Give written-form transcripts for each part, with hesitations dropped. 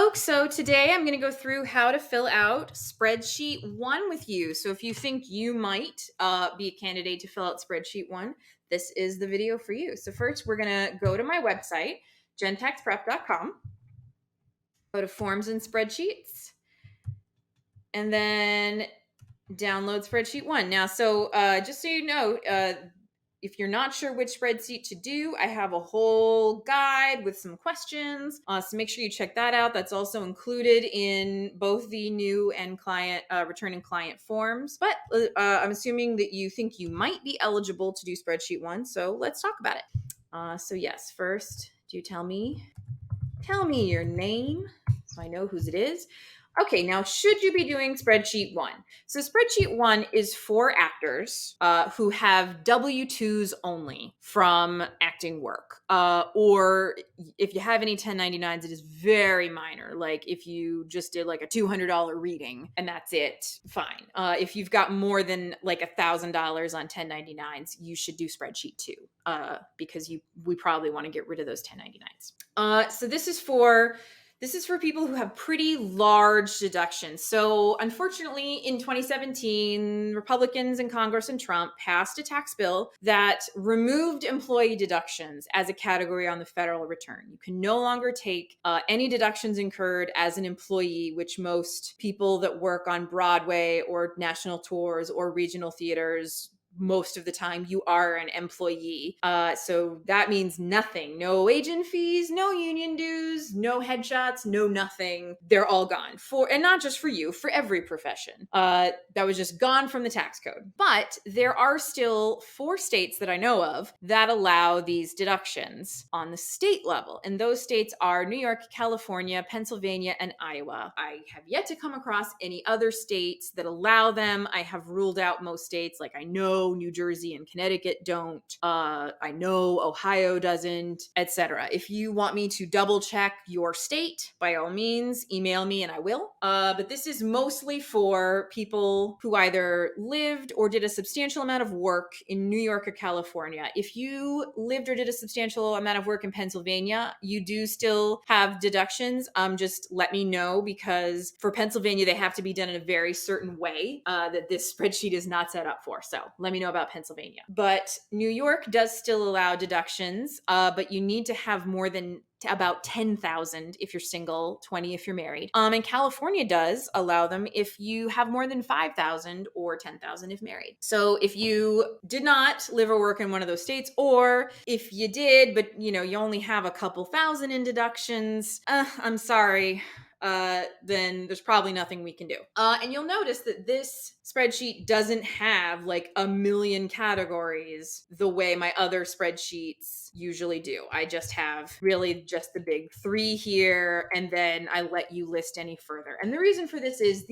folks. So today I'm going to go through how to fill out Spreadsheet 1 with you. So if you think you might be a candidate to fill out Spreadsheet 1, this is the video for you. So first we're going to go to my website, gentaxprep.com, go to Forms and Spreadsheets, and then download Spreadsheet 1. Now, just so you know, if you're not sure which spreadsheet to do, I have a whole guide with some questions. So make sure you check that out. That's also included in both the new and returning client forms. But I'm assuming that you think you might be eligible to do Spreadsheet 1. So let's talk about it. So yes, first, do tell me your name so I know whose it is. Okay, now should you be doing Spreadsheet 1? So Spreadsheet 1 is for actors who have W-2s only from acting work. Or if you have any 1099s, it is very minor. Like if you just did like a $200 reading and that's it, fine. If you've got more than like $1,000 on 1099s, you should do Spreadsheet 2 because we probably want to get rid of those 1099s. So this is for people who have pretty large deductions. So unfortunately, in 2017, Republicans in Congress and Trump passed a tax bill that removed employee deductions as a category on the federal return. You can no longer take any deductions incurred as an employee, which most people that work on Broadway or national tours or regional theaters, most of the time you are an employee. So that means nothing. No agent fees, no union dues, no headshots, no nothing. They're all gone and not just for you, for every profession. That was just gone from the tax code. But there are still 4 states that I know of that allow these deductions on the state level. And those states are New York, California, Pennsylvania, and Iowa. I have yet to come across any other states that allow them. I have ruled out most states, like I know New Jersey and Connecticut don't. I know Ohio doesn't, etc. If you want me to double check your state, by all means, email me and I will. But this is mostly for people who either lived or did a substantial amount of work in New York or California. If you lived or did a substantial amount of work in Pennsylvania, you do still have deductions. Just let me know, because for Pennsylvania, they have to be done in a very certain way that this spreadsheet is not set up for. So let me know about Pennsylvania. But New York does still allow deductions, but you need to have more than about 10,000 if you're single, 20 if you're married. And California does allow them if you have more than 5,000 or 10,000 if married. So if you did not live or work in one of those states, or if you did, but you only have a couple thousand in deductions, I'm sorry. Then there's probably nothing we can do. And you'll notice that this spreadsheet doesn't have like a million categories the way my other spreadsheets usually do. I just have really just the big 3 here, and then I let you list any further. And the reason for this is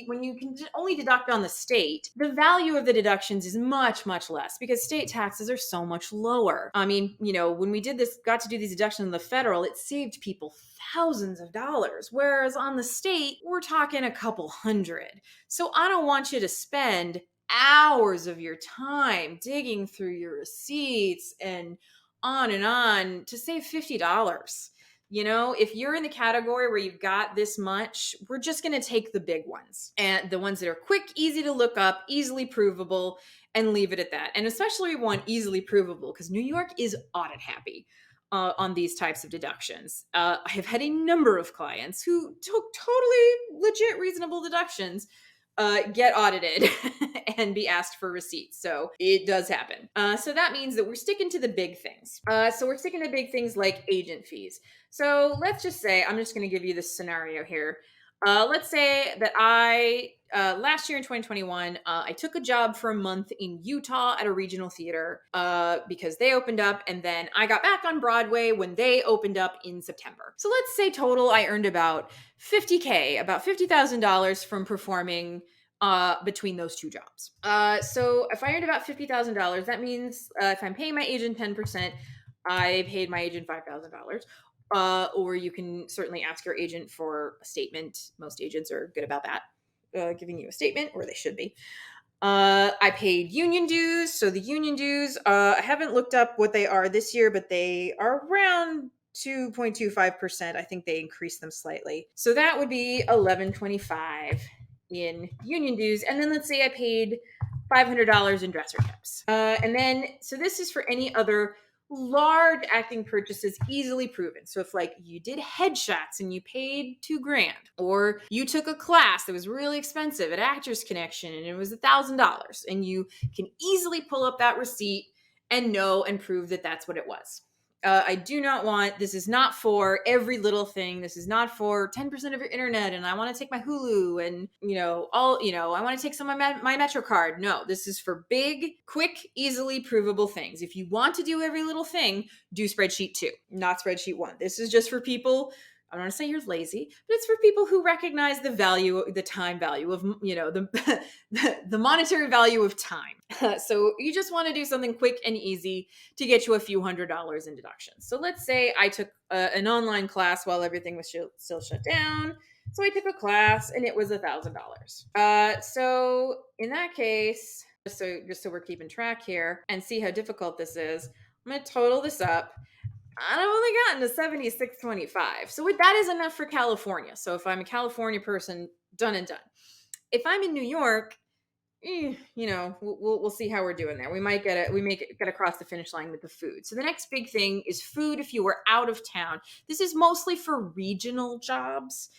when you can only deduct on the state, the value of the deductions is much, much less because state taxes are so much lower. I mean, when we got to do these deductions in the federal, it saved people thousands of dollars, whereas on the state, we're talking a couple hundred. So I don't want you to spend hours of your time digging through your receipts and on to save $50. If you're in the category where you've got this much, we're just going to take the big ones and the ones that are quick, easy to look up, easily provable, and leave it at that. And especially we want easily provable because New York is audit happy on these types of deductions. I have had a number of clients who took totally legit, reasonable deductions get audited and be asked for receipts. So it does happen. So that means that we're sticking to the big things. So we're sticking to big things like agent fees. So let's just say, I'm just going to give you this scenario here. Let's say that last year in 2021, I took a job for a month in Utah at a regional theater because they opened up, and then I got back on Broadway when they opened up in September. So let's say total I earned about $50,000, about $50,000 from performing between those 2 jobs. So if I earned about $50,000, that means if I'm paying my agent 10%, I paid my agent $5,000. Or you can certainly ask your agent for a statement. Most agents are good about that, giving you a statement, or they should be. I paid union dues. So the union dues, I haven't looked up what they are this year, but they are around 2.25%. I think they increased them slightly. So that would be $11.25 in union dues. And then let's say I paid $500 in dresser tips. And then, so this is for any other large acting purchases easily proven. So if like you did headshots and you paid $2,000, or you took a class that was really expensive at Actors Connection and it was $1,000, and you can easily pull up that receipt and know and prove that that's what it was. I do not want, this is not for every little thing. This is not for 10% of your internet and I want to take my Hulu and, I want to take some of my MetroCard. No, this is for big, quick, easily provable things. If you want to do every little thing, do Spreadsheet 2, not Spreadsheet 1. This is just for people, I don't want to say you're lazy, but it's for people who recognize the value, the time value of, the monetary value of time. So you just want to do something quick and easy to get you a few $100s in deductions. So let's say I took an online class while everything was still shut down. So I took a class and it was $1,000. So in that case, just so we're keeping track here and see how difficult this is, I'm going to total this up. I've only gotten to 76.25. So that is enough for California. So if I'm a California person, done and done. If I'm in New York, we'll see how we're doing there. We might get across the finish line with the food. So the next big thing is food if you were out of town. This is mostly for regional jobs.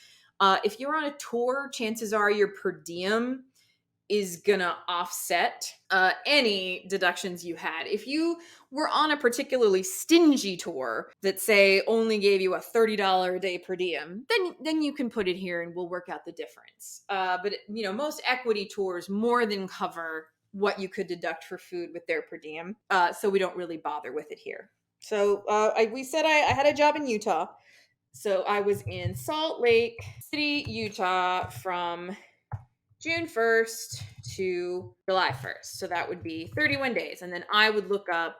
If you're on a tour, chances are your per diem is gonna offset any deductions you had. If you were on a particularly stingy tour that say only gave you a $30 a day per diem, then you can put it here and we'll work out the difference. But most equity tours more than cover what you could deduct for food with their per diem, so we don't really bother with it here. So we said I had a job in Utah. So I was in Salt Lake City, Utah from June 1st to July 1st. So that would be 31 days. And then I would look up,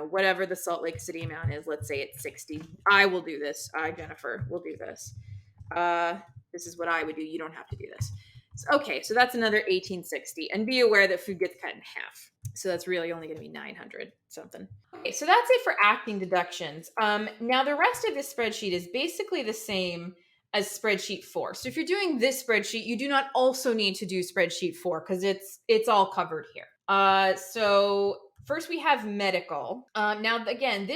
whatever the Salt Lake City amount is. Let's say it's 60. I will do this. Jennifer, will do this. This is what I would do. You don't have to do this. Okay, so that's another 1860. And be aware that food gets cut in half. So that's really only going to be 900 something. Okay, so that's it for acting deductions. Now the rest of this spreadsheet is basically the same as spreadsheet 4. So if you're doing this spreadsheet, you do not also need to do spreadsheet 4 because it's all covered here. So first we have medical. Now again,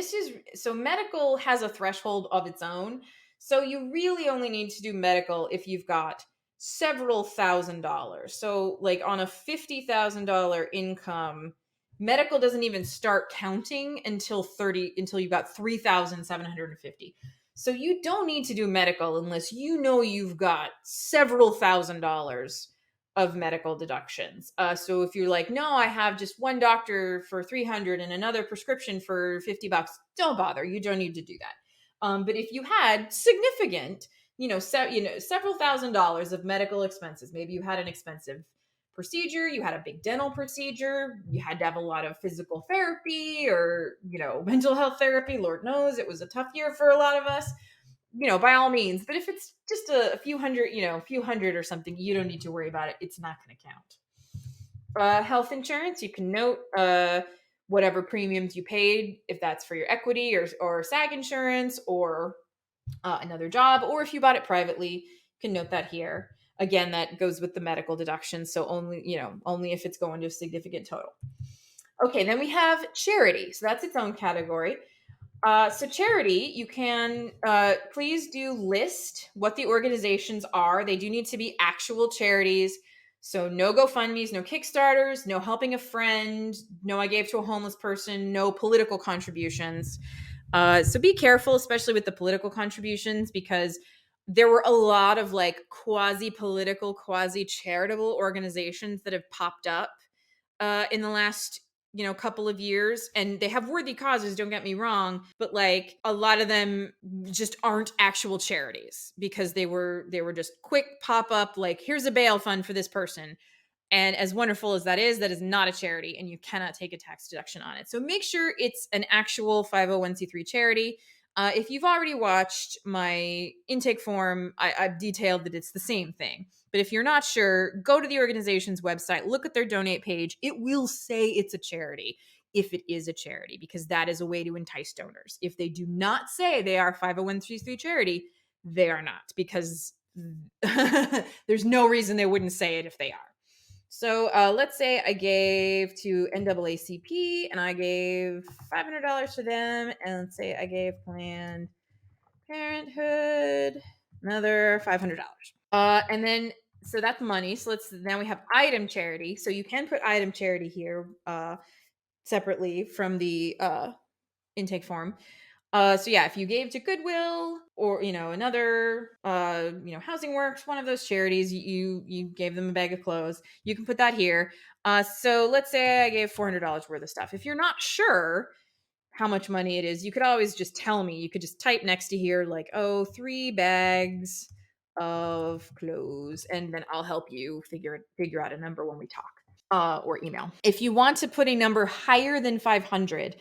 medical has a threshold of its own. So you really only need to do medical if you've got several $1,000s. So like on a $50,000 income, medical doesn't even start counting until you've got 3,750. So you don't need to do medical unless you've got several $1,000s of medical deductions. So if you're like, no, I have just one doctor for 300 and another prescription for $50, don't bother. You don't need to do that. But if you had significant, several $1,000s of medical expenses, maybe you had an expensive procedure, you had a big dental procedure, you had to have a lot of physical therapy or, mental health therapy, Lord knows it was a tough year for a lot of us, by all means. But if it's just a few hundred or something, you don't need to worry about it. It's not going to count. Health insurance, you can note whatever premiums you paid, if that's for your equity or SAG insurance or another job, or if you bought it privately, you can note that here. Again, that goes with the medical deduction. So only if it's going to a significant total. Okay, then we have charity. So that's its own category. So charity, you can please do list what the organizations are. They do need to be actual charities. So no GoFundMes, no Kickstarters, no helping a friend, no I gave to a homeless person, no political contributions. So be careful, especially with the political contributions, because there were a lot of like quasi-political, quasi-charitable organizations that have popped up in the last couple of years, and they have worthy causes, don't get me wrong, but like a lot of them just aren't actual charities because they were just quick pop-up, like here's a bail fund for this person. And as wonderful as that is not a charity, and you cannot take a tax deduction on it. So make sure it's an actual 501c3 charity. If you've already watched my intake form, I've detailed that it's the same thing. But if you're not sure, go to the organization's website, look at their donate page. It will say it's a charity. if it is a charity, because that is a way to entice donors. If they do not say they are 501c3 charity, they are not, because there's no reason they wouldn't say it if they are. So let's say I gave to NAACP and I gave $500 to them, and let's say I gave Planned Parenthood another $500. And then so that's money. So now we have item charity. So you can put item charity here separately from the intake form. So yeah, if you gave to Goodwill or another Housing Works, one of those charities, you gave them a bag of clothes, you can put that here. So let's say I gave $400 worth of stuff. If you're not sure how much money it is, you could always just tell me. You could just type next to here like, 3 bags of clothes, and then I'll help you figure out a number when we talk, or email. If you want to put a number higher than 500,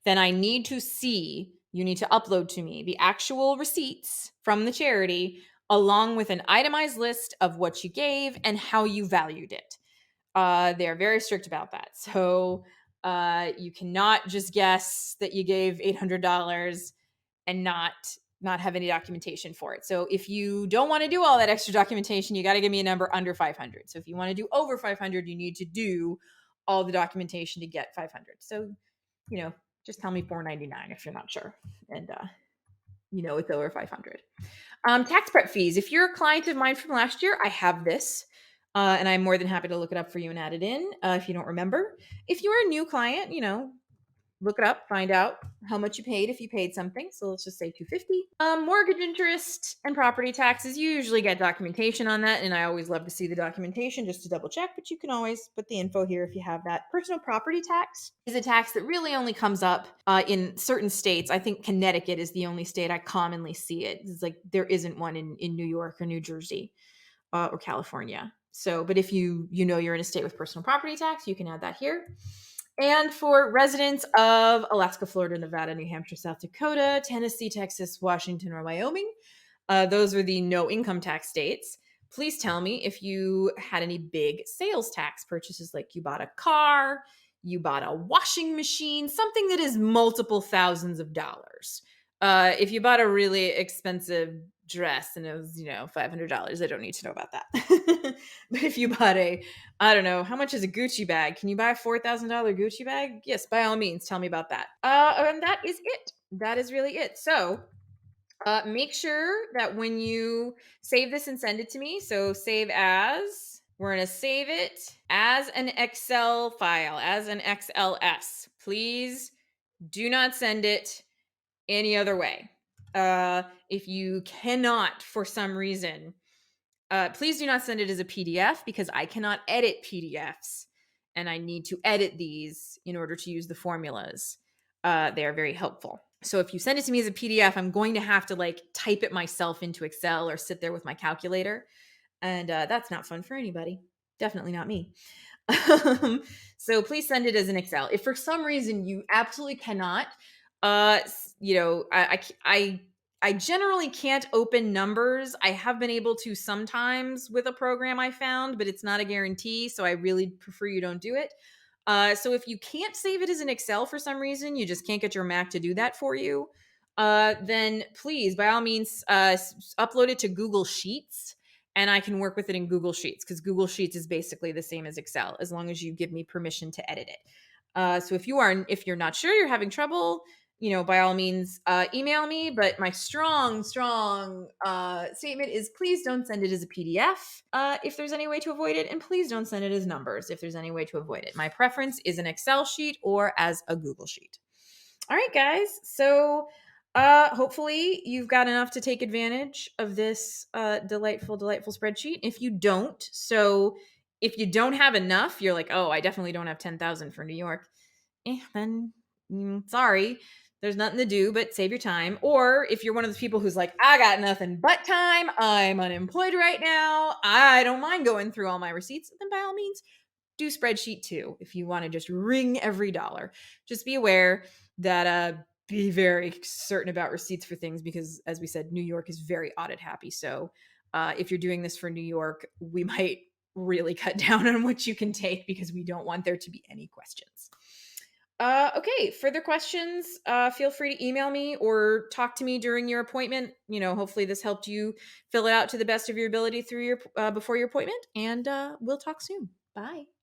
then I need to see, you need to upload to me the actual receipts from the charity along with an itemized list of what you gave and how you valued it. They're very strict about that. So you cannot just guess that you gave $800 and not have any documentation for it. So if you don't want to do all that extra documentation, you got to give me a number under 500. So if you want to do over 500, you need to do all the documentation to get 500. So, just tell me $499 if you're not sure, and it's over 500. Tax prep fees. If you're a client of mine from last year, I have this. And I'm more than happy to look it up for you and add it in if you don't remember. If you're a new client, look it up, find out how much you paid if you paid something. So let's just say $250. Mortgage interest and property taxes. You usually get documentation on that, and I always love to see the documentation just to double check, but you can always put the info here if you have that. Personal property tax is a tax that really only comes up in certain states. I think Connecticut is the only state I commonly see it. It's like there isn't one in New York or New Jersey or California. So, but if you're in a state with personal property tax, you can add that here. And for residents of Alaska, Florida, Nevada, New Hampshire, South Dakota, Tennessee, Texas, Washington, or Wyoming, those are the no income tax states. Please tell me if you had any big sales tax purchases, like you bought a car, you bought a washing machine, something that is multiple thousands of dollars. If you bought a really expensive dress and it was, $500, I don't need to know about that. But if you bought I don't know, how much is a Gucci bag? Can you buy a $4,000 Gucci bag? Yes, by all means, tell me about that. And that is it. That is really it. So make sure that when you save this and send it to me, so save as, we're going to save it as an Excel file, as an XLS. Please do not send it any other way. If you cannot, for some reason, please do not send it as a PDF, because I cannot edit PDFs and I need to edit these in order to use the formulas. They are very helpful. So if you send it to me as a PDF, I'm going to have to type it myself into Excel or sit there with my calculator. And that's not fun for anybody. Definitely not me. So please send it as an Excel. If for some reason you absolutely cannot, I generally can't open numbers. I have been able to sometimes with a program I found, but it's not a guarantee. So I really prefer you don't do it. So if you can't save it as an Excel for some reason, you just can't get your Mac to do that for you, then please, by all means, upload it to Google Sheets, and I can work with it in Google Sheets, because Google Sheets is basically the same as Excel, as long as you give me permission to edit it. So if you're not sure, you're having trouble, by all means, email me. But my strong statement is, please don't send it as a PDF if there's any way to avoid it, and please don't send it as numbers if there's any way to avoid it. My preference is an Excel sheet or as a Google Sheet. All right, guys. So hopefully you've got enough to take advantage of this delightful spreadsheet. If you don't have enough, you're like, oh, I definitely don't have 10,000 for New York. Then sorry. There's nothing to do but save your time. Or if you're one of those people who's like, I got nothing but time, I'm unemployed right now, I don't mind going through all my receipts, then by all means, do Spreadsheet too. If you want to just wring every dollar, just be aware that be very certain about receipts for things, because as we said, New York is very audit happy. So if you're doing this for New York, we might really cut down on what you can take, because we don't want there to be any questions. Okay, further questions, feel free to email me or talk to me during your appointment. Hopefully this helped you fill it out to the best of your ability through your before your appointment, and we'll talk soon. Bye.